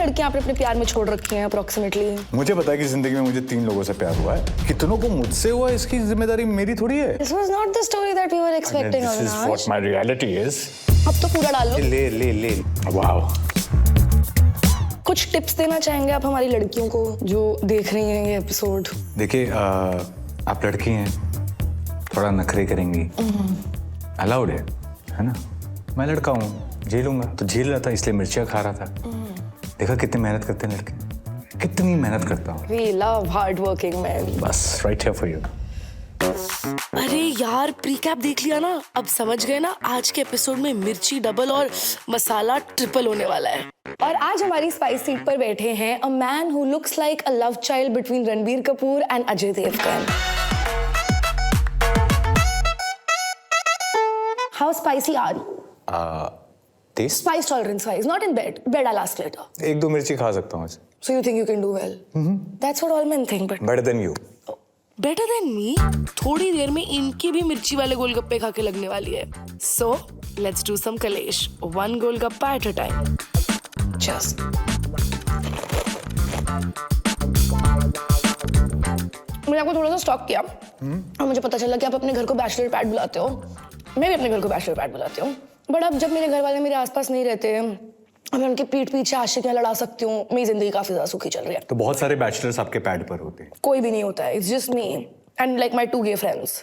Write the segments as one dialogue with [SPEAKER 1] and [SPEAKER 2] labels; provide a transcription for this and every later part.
[SPEAKER 1] लड़कियां आपने अपने प्यार में छोड़ रखी हैं अप्रोक्सीमेटली?
[SPEAKER 2] मुझे पता है कि जिंदगी में मुझे 3 लोगों से प्यार हुआ है। कितनों को मुझसे हुआ इसकी जिम्मेदारी मेरी थोड़ी है।
[SPEAKER 1] This was not the story that we were expecting.
[SPEAKER 2] This is
[SPEAKER 1] Avinash.
[SPEAKER 2] what my reality is.
[SPEAKER 1] अब तो पूरा डाल लो।
[SPEAKER 2] ले वाओ।
[SPEAKER 1] कुछ टिप्स देना चाहेंगे आप हमारी लड़कियों को जो देख रही हैं ये एपिसोड?
[SPEAKER 2] देखिए आप लड़की हैं, थोड़ा नखरे करेंगी, अलाउड है ना। मैं लड़का हूँ, झेलूंगा। तो झेल रहा था इसलिए मिर्चियाँ खा रहा था। देखा कितनी मेहनत करते हैं लड़के, कितनी मेहनत करता हूँ।
[SPEAKER 1] We love hardworking men.
[SPEAKER 2] बस right here for you.
[SPEAKER 3] अरे यार प्रीकैप देख लिया ना, अब समझ गए ना आज के एपिसोड में मिर्ची डबल और मसाला ट्रिपल होने वाला है।
[SPEAKER 1] और आज हमारी स्पाइस सीट पर बैठे हैं a man who looks like a love child between Ranbir Kapoor and Ajay Devgan. How spicy are you?
[SPEAKER 2] Test
[SPEAKER 1] Spice tolerance wise, not in bed. Bed I'll ask later.
[SPEAKER 2] 1-2 मिर्ची खा सकता हूँ।
[SPEAKER 1] So you think you can do well? That's what all men think, but
[SPEAKER 2] Better than you.
[SPEAKER 3] Better than me? थोड़ी देर में इनकी भी मिर्ची वाले गोलगप्पे खा के लगने वाली है। सो लेट्स डू सम कलेश, 1 golgappa at a time.
[SPEAKER 1] just. मैंने आपको थोड़ा सा स्टॉक किया और मुझे पता चला कि आप अपने घर को बैचलर पैड बुलाते हो। मैं भी अपने घर को बैचलर पैड बुलाती हूँ। बट अब जब मेरे घर वाले मेरे आसपास नहीं रहते हैं, अब मैं उनके पीठ पीछे आशिकियां लड़ा सकती हूँ। मेरी जिंदगी काफी ज्यादा सुखी चल रही है।
[SPEAKER 2] तो बहुत सारे बैचलर्स आपके पैड पर होते हैं।
[SPEAKER 1] कोई भी नहीं होता है। It's just me and like my 2 gay friends.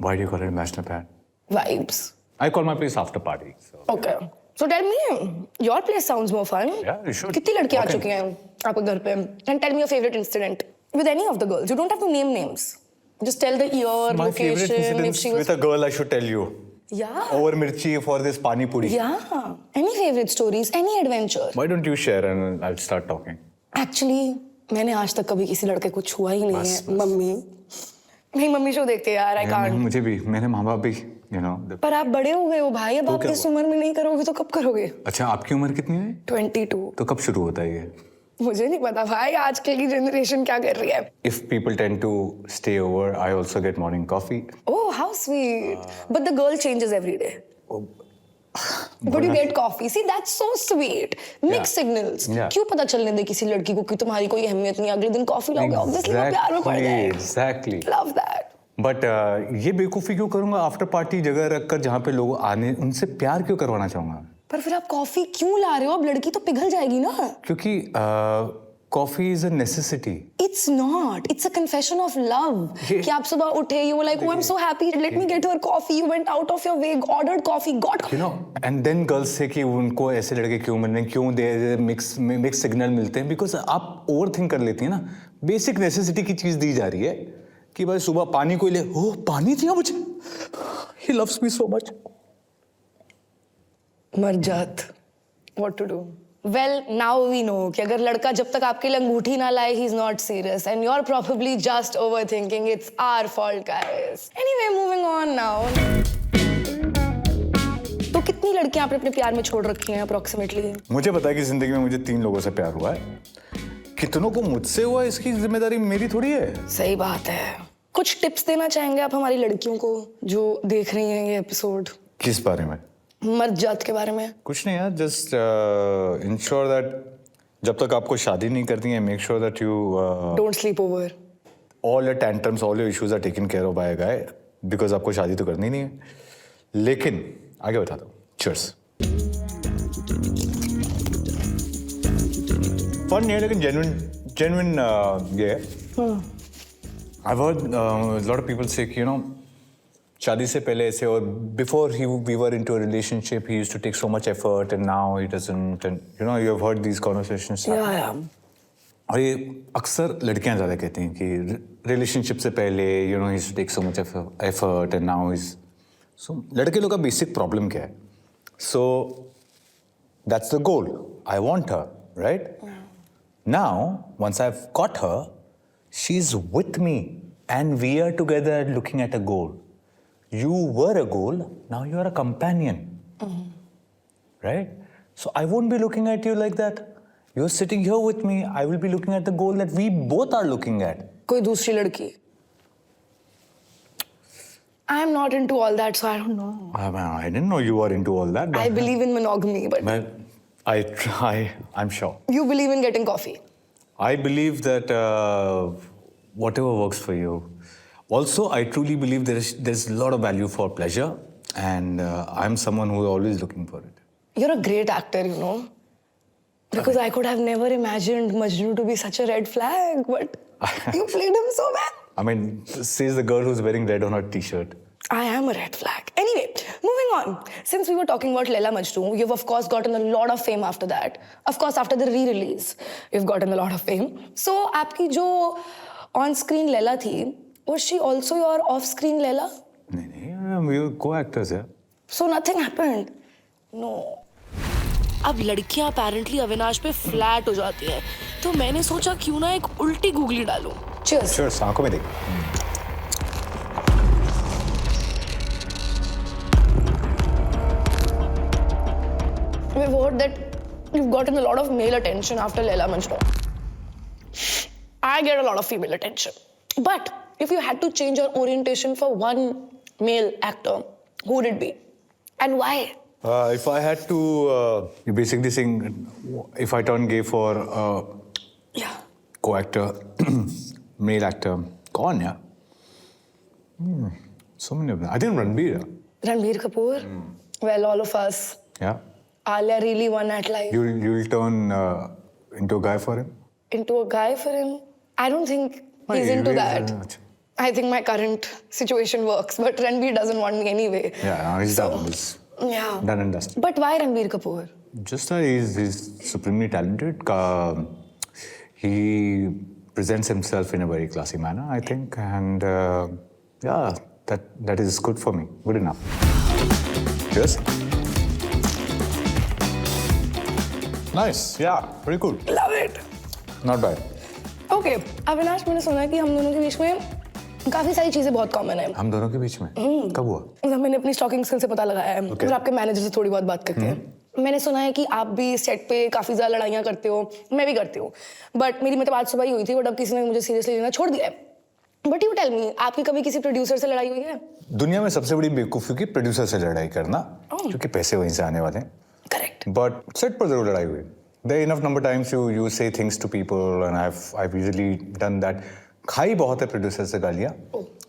[SPEAKER 2] Why do you call it bachelor pad?
[SPEAKER 1] Vibes.
[SPEAKER 2] I call my place after party. So.
[SPEAKER 1] Okay. So tell me, your place sounds more fun.
[SPEAKER 2] Yeah, you should.
[SPEAKER 1] कितनी लड़कियां आ
[SPEAKER 2] Okay.
[SPEAKER 1] चुकी हैं आपके घर पे? And tell me your favorite incident with any of the girls. You don't have to name names. Just tell the year,
[SPEAKER 2] My favorite
[SPEAKER 1] location, if
[SPEAKER 2] incidents
[SPEAKER 1] she was.
[SPEAKER 2] with a girl, I should tell you.
[SPEAKER 1] Yeah.
[SPEAKER 2] Over mirchi for this pani puri.
[SPEAKER 1] Yeah. Any favorite stories, any adventure.
[SPEAKER 2] Why don't you share and I'll start talking.
[SPEAKER 1] Actually, मैंने आज तक कभी किसी लड़के को छुआ ही नहीं
[SPEAKER 2] बस,
[SPEAKER 1] है। मम्मी, नहीं मम्मी शो देखते हैं यार। I can't.
[SPEAKER 2] मुझे भी, मेरे माँ बाप भी, you know.
[SPEAKER 1] पर आप बड़े हो गए हो भाई, अब आप
[SPEAKER 2] क्या
[SPEAKER 1] इस उम्र में नहीं करोगे तो कब करोगे?
[SPEAKER 2] अच्छा आपकी उम्र कितनी है?
[SPEAKER 1] 22.
[SPEAKER 2] तो कब शुरू होता है ये?
[SPEAKER 1] मुझे नहीं पता भाई आजकल की जनरेशन क्या कर रही है।
[SPEAKER 2] If people tend to stay over, I also get morning coffee.
[SPEAKER 1] Oh, how sweet. But the girl changes every day. But you get coffee. See, that's so sweet. Mixed signals.
[SPEAKER 2] Yeah.
[SPEAKER 1] क्यों पता चलने दे किसी लड़की को कि तुम्हारी कोई अहमियत नहीं, अगले दिन कॉफी लाओगे, obviously वो प्यार में पड़ जाएगी।
[SPEAKER 2] Exactly.
[SPEAKER 1] Love that.
[SPEAKER 2] बट ये बेवकूफ़ी क्यों करूंगा? आफ्टर पार्टी जगह रखकर जहाँ पे लोग आने, उनसे प्यार क्यों करवाना चाहूंगा?
[SPEAKER 1] पर फिर आप कॉफी क्यों ला रहे हो? अब लड़की तो पिघल जाएगी ना।
[SPEAKER 2] क्योंकि coffee is a necessity.
[SPEAKER 1] It's not. It's a confession of love. कि आप सुबह उठे, you were like, oh, I'm so happy. Let me get her coffee. You went out of your way, ordered coffee, got coffee.
[SPEAKER 2] You know, and then girls से कि उनको ऐसे लड़के क्यों मिल रहे हैं, क्यों दे मिक्स सिग्नल मिलते हैं, बिकॉज आप ओवर थिंक कर लेती हैं ना। बेसिक नेसेसिटी की चीज दी जा रही है कि भाई सुबह पानी कोई ले, ओह पानी दिया मुझे, he loves me so much.
[SPEAKER 1] मर जात। What to do? Well, now we know कि अगर लड़का जब तक आपके लिए अंगूठी ना लाए, he's not serious, and you're probably just overthinking. It's our fault, guys. Anyway, moving on now. तो कितनी लड़कियां आपने अपने प्यार में छोड़ रखी हैं approximately?
[SPEAKER 2] मुझे पता है कि जिंदगी में मुझे 3 लोगों से प्यार हुआ है। कितनों को मुझसे हुआ इसकी जिम्मेदारी मेरी थोड़ी है।
[SPEAKER 1] सही बात है। कुछ टिप्स देना चाहेंगे आप हमारी लड़कियों को जो देख रही हैं ये एपिसोड?
[SPEAKER 2] किस बारे में?
[SPEAKER 1] मर्द जात के बारे में।
[SPEAKER 2] कुछ नहीं यार, जस्ट इंश्योर दैट जब तक आपको शादी नहीं करती है, make sure that you
[SPEAKER 1] don't sleep over.
[SPEAKER 2] All your tantrums, all your issues are taken care of by a guy, because आपको शादी तो करनी नहीं है। लेकिन आगे बता दो। चीयर्स। फन नहीं है लेकिन जेन्युइन ये है। I've heard a lot of people say कि, you know, शादी से पहले ऐसे, और before we were into a relationship, he used to take so much effort and now he doesn't, and you know, you have heard these conversations.
[SPEAKER 1] Yeah.
[SPEAKER 2] और ये अक्सर लड़कियां ज़्यादा कहती हैं कि रिलेशनशिप से पहले, you know, he used to take so much effort and now he's, so लड़के लोग का बेसिक प्रॉब्लम क्या है? So that's the goal. I want her, right? Now, once I've got her, she's with me and we are together looking at a goal. You were a goal, now you are a companion. Right? So I won't be looking at you like that. You're sitting here with me, I will be looking at the goal that we both are looking at.
[SPEAKER 1] कोई दूसरी लड़की? I am not into all that, so I don't know.
[SPEAKER 2] I didn't know you were into all that.
[SPEAKER 1] I believe in monogamy, but
[SPEAKER 2] मैं I'm sure.
[SPEAKER 1] You believe in getting coffee.
[SPEAKER 2] I believe that whatever works for you. Also, I truly believe there's a lot of value for pleasure, and I'm someone who's always looking for it.
[SPEAKER 1] You're a great actor, you know. Because I could have never imagined Majnu to be such a red flag, but you played him so well.
[SPEAKER 2] I mean, says the girl who's wearing red on her t-shirt.
[SPEAKER 1] I am a red flag. Anyway, moving on. Since we were talking about Laila Majnu, you've of course gotten a lot of fame after that. Of course, after the re-release, you've gotten a lot of fame. So, आपकी जो on-screen Laila थी, was she also your off-screen Laila?
[SPEAKER 2] नहीं, we were co-actors, yeah.
[SPEAKER 1] So nothing happened. No.
[SPEAKER 3] अब लड़कियां apparently Avinash पे flat हो जाती हैं, तो मैंने सोचा क्यों ना एक उल्टी गूगली डालूं।
[SPEAKER 1] Cheers.
[SPEAKER 2] Sure, आंखों में देख.
[SPEAKER 1] We've heard that you've gotten a lot of male attention after Laila Majnu. I get a lot of female attention. But if you had to change your orientation for one male actor, who would it be? And why?
[SPEAKER 2] If I had to, you're basically saying, if I turn gay for
[SPEAKER 1] Yeah.
[SPEAKER 2] co-actor, male actor, कौन यार? So many of them. I think Ranbir.
[SPEAKER 1] Ranbir Kapoor? Well, all of us.
[SPEAKER 2] Yeah.
[SPEAKER 1] Alia really won at life.
[SPEAKER 2] You'll turn into a guy for him?
[SPEAKER 1] Into a guy for him? I don't think he's into that. I think my current situation works, but Ranbir doesn't want me anyway.
[SPEAKER 2] Yeah, no, he's done. He's
[SPEAKER 1] Yeah.
[SPEAKER 2] done and dusted.
[SPEAKER 1] But why Ranbir Kapoor?
[SPEAKER 2] Just that he's supremely talented. He presents himself in a very classy manner, I think, and yeah, that is good for me. Good enough. Cheers. Nice. Yeah, very good.
[SPEAKER 1] Love it.
[SPEAKER 2] Not bad.
[SPEAKER 1] Okay, Avinash, मैंने सुना है कि हम दोनों के बीच में काफी सारी चीजें बहुत कॉमन है।
[SPEAKER 2] हम दोनों के बीच में कब हुआ?
[SPEAKER 1] मतलब मैंने अपनी स्टॉकिंग स्किल से पता लगाया है और आपके मैनेजर से थोड़ी बहुत बात करके हैं। मैंने सुना है कि आप भी सेट पे काफी ज्यादा लड़ाइयाँ करते हो, मैं भी करती हूँ। बट मेरी मतलब आज सुबह ही हुई थी, बट अब किसी ने मुझे सीरियसली लेना छोड़ दिया है। बट यू टेल मी, आपकी कभी किसी प्रोड्यूसर से लड़ाई हुई है?
[SPEAKER 2] दुनिया में सबसे बड़ी बेवकूफी की प्रोड्यूसर से लड़ाई करना, क्योंकि पैसे वहीं से आने वाले हैं।
[SPEAKER 1] करेक्ट।
[SPEAKER 2] बट सेट पर जरूर लड़ाई हुई। There are enough number of times you say things to people, and I've usually done that. खाई बहुत है प्रोड्यूसर से गालियाँ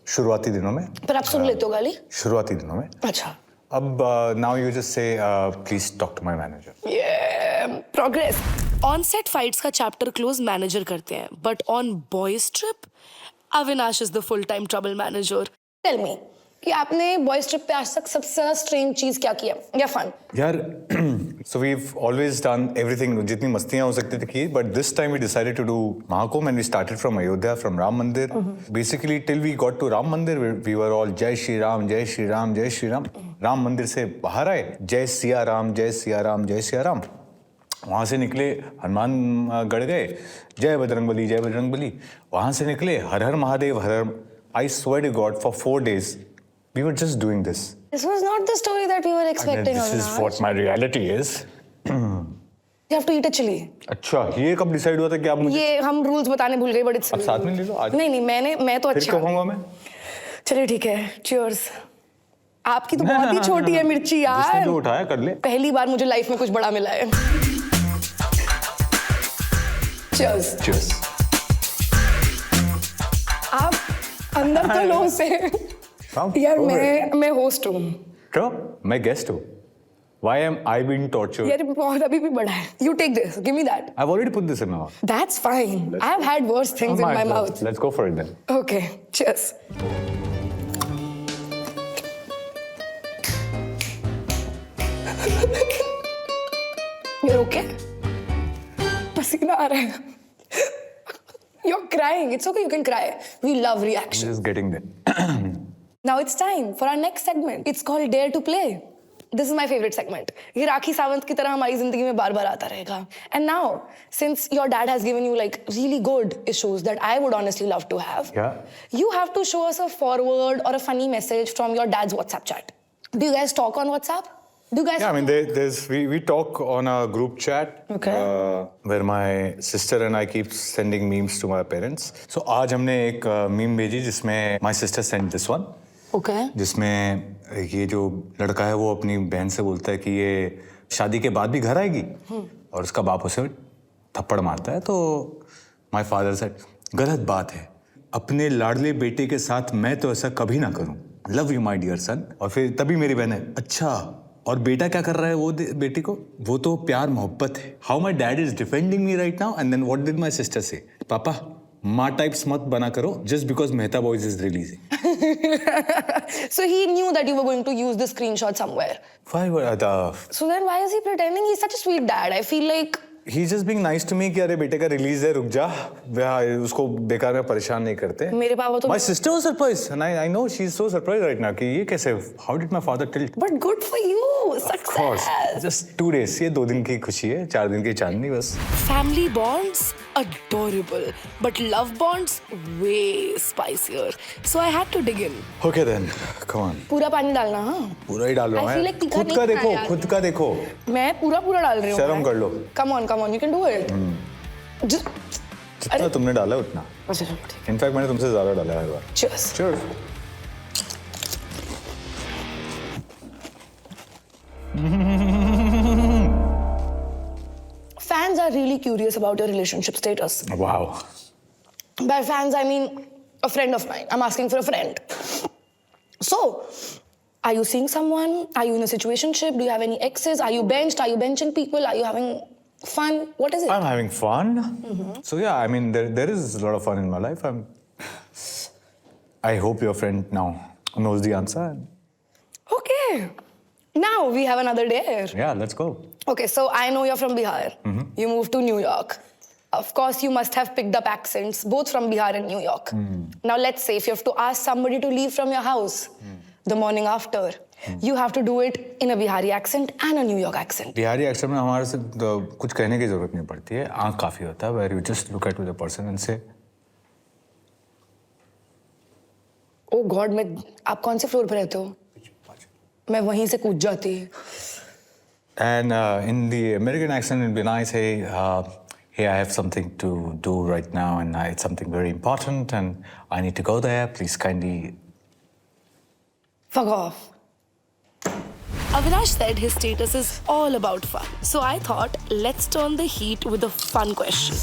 [SPEAKER 2] शुरुआती दिनों में।
[SPEAKER 1] पर आप सुन लेते हो गाली?
[SPEAKER 2] शुरुआती दिनों में।
[SPEAKER 1] अच्छा।
[SPEAKER 2] अब now you just say please talk to my manager.
[SPEAKER 1] Yeah, progress.
[SPEAKER 3] On set fights का चैप्टर क्लोज मैनेजर करते हैं, but on boys trip Avinash is the full time trouble manager.
[SPEAKER 1] Tell me कि आपने बॉयज ट्रिप पे आज तक सबसे ज्यादा स्ट्रेंज चीज क्या किया या फन?
[SPEAKER 2] यार, so we've always done everything, जितनी मस्तियाँ हो सकती थी की, but this time we decided to do Mahakumbh and we started from Ayodhya, from Ram Mandir. Basically till we got to Ram Mandir, we were all Jai Shri Ram, Jai Shri Ram, Jai Shri Ram. Ram Mandir से बाहर आए, Jai Siya Ram, Jai Siya Ram, Jai Siya Ram. वहाँ से निकले हनुमान गढ़ गए, जय बजरंगबली जय बजरंगबली। वहाँ से निकले हर हर महादेव हर हर। I swear to God, for 4 days we were just doing this.
[SPEAKER 1] This was not the story that we were expecting.
[SPEAKER 2] This is what my reality is.
[SPEAKER 1] You have to eat a chili.
[SPEAKER 2] अच्छा, ये कब decide हुआ था कि आप मुझे?
[SPEAKER 1] ये हम रूल्स बताने भूल गए, बट इट्स
[SPEAKER 2] अब साथ में ले लो आज।
[SPEAKER 1] नहीं मैं तो
[SPEAKER 2] फिर
[SPEAKER 1] अच्छा
[SPEAKER 2] क्यों खाऊंगा मैं?
[SPEAKER 1] चलिए ठीक है, cheers. आपकी तो बहुत ही छोटी है मिर्ची यार।
[SPEAKER 2] जिसने जो उठाया कर ले।
[SPEAKER 1] पहली बार मुझे लाइफ में कुछ बड़ा मिला है। Cheers.
[SPEAKER 2] Cheers.
[SPEAKER 1] आप अंदर तो लो से। यार मैं होस्ट हूँ।
[SPEAKER 2] तो मैं गेस्ट हूँ। Why am I being tortured?
[SPEAKER 1] यार बहुत अभी भी बड़ा है। You take this. Give me that.
[SPEAKER 2] I've already put this in my mouth.
[SPEAKER 1] That's fine. I've had worse things in my mouth.
[SPEAKER 2] Let's go for it then.
[SPEAKER 1] Okay. Cheers. You're okay? पसीना आ रहा है। You're crying. It's okay. You can cry. We love reaction.
[SPEAKER 2] Just getting there.
[SPEAKER 1] Now it's time for our next segment. It's called Dare to Play. This is my favorite segment. ये राखी सावंत की तरह हमारी जिंदगी में बार-बार आता रहेगा. And now, since your dad has given you like really good issues that I would honestly love to have, you have to show us a forward or a funny message from your dad's WhatsApp chat. Do you guys talk on WhatsApp? Do you guys?
[SPEAKER 2] Yeah, I mean, we talk on a group chat.
[SPEAKER 1] Okay.
[SPEAKER 2] Where my sister and I keep sending memes to my parents. So आज हमने एक meme भेजी जिसमें my sister sent this one.
[SPEAKER 1] Okay.
[SPEAKER 2] जिसमें ये जो लड़का है वो अपनी बहन से बोलता है कि ये शादी के बाद भी घर आएगी, और उसका बाप उसे थप्पड़ मारता है। तो माय फादर सेड, गलत बात है, अपने लाडले बेटे के साथ मैं तो ऐसा कभी ना करूं, love you my dear son. और फिर तभी मेरी बहन है, अच्छा और बेटा क्या कर रहा है वो बेटी को? वो तो प्यार मोहब्बत है। How my dad is defending me right now, and then what did my sister say, पापा माँ टाइप्स मत बना करो just because Mehta boys is releasing.
[SPEAKER 1] So he knew that you were going to use the screenshot somewhere.
[SPEAKER 2] Why would
[SPEAKER 1] So then why is he pretending? He's such a sweet dad. I feel like
[SPEAKER 2] he's just being nice to me कि अरे बेटे का release है, रुक जा, उसको बेकार में परेशान नहीं करते।
[SPEAKER 1] मेरे पापा तो
[SPEAKER 2] My sister was surprised and I know she's so surprised right now कि ये कैसे, how did my father tell?
[SPEAKER 1] But good for you. Success.
[SPEAKER 2] Of course, just 2 days, ये 2 दिन की खुशी है, 4 दिन की चांदनी बस।
[SPEAKER 3] Family bonds, adorable. But love bonds, way spicier. So I had to dig in.
[SPEAKER 2] Okay then, come on.
[SPEAKER 1] पूरा पानी डालना, हाँ?
[SPEAKER 2] पूरा ही डाल रहा हूँ
[SPEAKER 1] I feel
[SPEAKER 2] मैं।
[SPEAKER 1] like तीखा
[SPEAKER 2] खुद का
[SPEAKER 1] नहीं
[SPEAKER 2] देखो,
[SPEAKER 1] खाया।
[SPEAKER 2] खुद का देखो।
[SPEAKER 1] मैं पूरा डाल रही हूँ।
[SPEAKER 2] शर्म कर लो।
[SPEAKER 1] Come on, you can do it.
[SPEAKER 2] जितना तुमने डाला है उतना।
[SPEAKER 1] अच्छा चलो ठीक।
[SPEAKER 2] इनफैक्ट मैंने तुमसे ज्यादा डाला है हर बार।
[SPEAKER 1] Cheers.
[SPEAKER 2] Cheers.
[SPEAKER 1] Fans are really curious about your relationship status.
[SPEAKER 2] Wow.
[SPEAKER 1] By fans, I mean a friend of mine. I'm asking for a friend. So, are you seeing someone? Are you in a situationship? Do you have any exes? Are you benched? Are you benching people? Are you having fun? What is it?
[SPEAKER 2] I'm having fun. So yeah, I mean, there is a lot of fun in my life. I hope your friend now knows the answer.
[SPEAKER 1] Okay. Now we have another dare.
[SPEAKER 2] Yeah, let's go.
[SPEAKER 1] Okay, so I know you're from Bihar. You moved to New York. Of course, you must have picked up accents, both from Bihar and New York. Now, let's say if you have to ask somebody to leave from your house the morning after, you have to do it in a Bihari accent and a New York accent.
[SPEAKER 2] Bihari accent में हमारे से कुछ कहने की जरूरत नहीं पड़ती है, आंख काफी होता है, where you just look at the person and say,
[SPEAKER 1] Oh God, आप कौन से फ्लोर पे रहते हो? मैं वहीं से कूद जाती।
[SPEAKER 2] And in the American accent, it'd be nice, hey, hey, I have something to do right now, and it's something very important, and I need to go there. Please kindly.
[SPEAKER 1] Fuck off.
[SPEAKER 3] Avinash said his status is all about fun. So I thought, let's turn the heat with a fun question.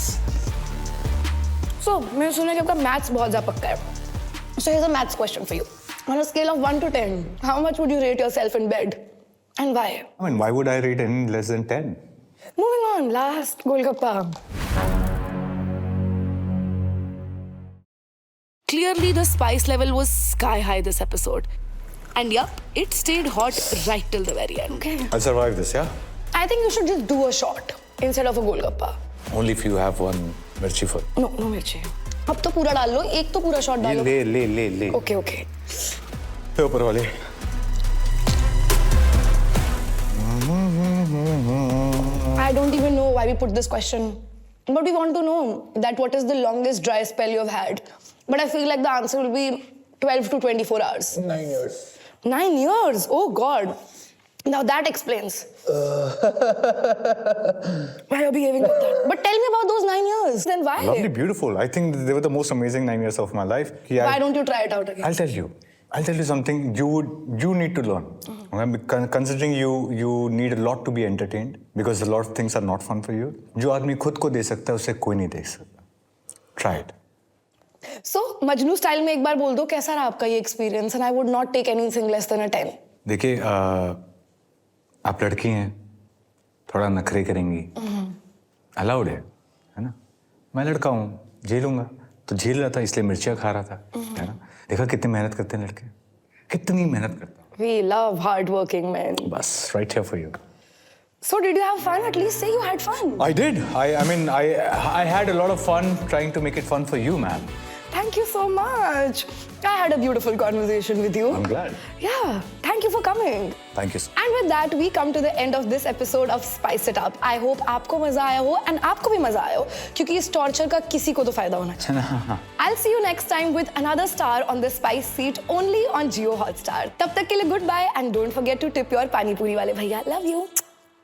[SPEAKER 1] So, मैंने सुना कि आपका maths बहुत ज़्यादा पक्का है. So here's a maths question for you. On a scale of 1 to 10, how much would you rate yourself in bed? And why?
[SPEAKER 2] I mean, why would I rate any less than 10?
[SPEAKER 1] Moving on, last Golgappa.
[SPEAKER 3] Clearly, the spice level was sky high this episode. And yup, it stayed hot right till the very end.
[SPEAKER 1] Okay.
[SPEAKER 2] I'll survive this, yeah?
[SPEAKER 1] I think you should just do a shot instead of a Golgappa.
[SPEAKER 2] Only if you have one mirchi full.
[SPEAKER 1] No mirchi. अब तो पूरा डाल लो, एक तो पूरा shot डालो.
[SPEAKER 2] ले.
[SPEAKER 1] Okay.
[SPEAKER 2] पे ऊपर वाले.
[SPEAKER 1] I don't even know why we put this question. But we want to know that what is the longest dry spell you've had. But I feel like the answer will be 12 to 24 hours.
[SPEAKER 2] 9 years.
[SPEAKER 1] 9 years? Oh God. Now that explains why you're behaving like that. But tell me about those 9 years. Then why?
[SPEAKER 2] Lovely, beautiful. I think they were the most amazing 9 years of my life.
[SPEAKER 1] Why don't you try it out again?
[SPEAKER 2] I'll tell you something you need to learn. Considering you need a lot to be entertained because a lot of things are not fun for you. जो आदमी खुद को दे सकता है उसे कोई नहीं दे सकता. Try it.
[SPEAKER 1] So Majnu style में एक बार बोल दो कैसा रहा आपका ये experience and I would not take anything less than a 10.
[SPEAKER 2] देखिए आप लड़की हैं, थोड़ा नखरे करेंगी, अलाउड है ना? मैं लड़का हूँ, झेलूंगा, तो झेल रहा था इसलिए मिर्चियाँ खा रहा था, है ना? देखा कितनी मेहनत करते हैं लड़के, कितनी मेहनत करते हैं.
[SPEAKER 1] We love hardworking men.
[SPEAKER 2] बस right here for you.
[SPEAKER 1] So did you have fun? At least say you had fun.
[SPEAKER 2] I did. I had a lot of fun trying to make it fun for you, man.
[SPEAKER 1] Thank you so much. I had a beautiful conversation with you.
[SPEAKER 2] I'm glad.
[SPEAKER 1] Yeah, thank you for coming.
[SPEAKER 2] Thank you.
[SPEAKER 1] And with that, we come to the end of this episode of Spice It Up. I hope आपको मजा आया हो and आपको भी मजा आया हो क्योंकि इस torture का किसी को तो फायदा होना चाहिए. I'll see you next time with another star on the Spice Seat only on Jio Hotstar. तब तक के लिए goodbye and don't forget to tip your pani puri वाले भैया. Love you.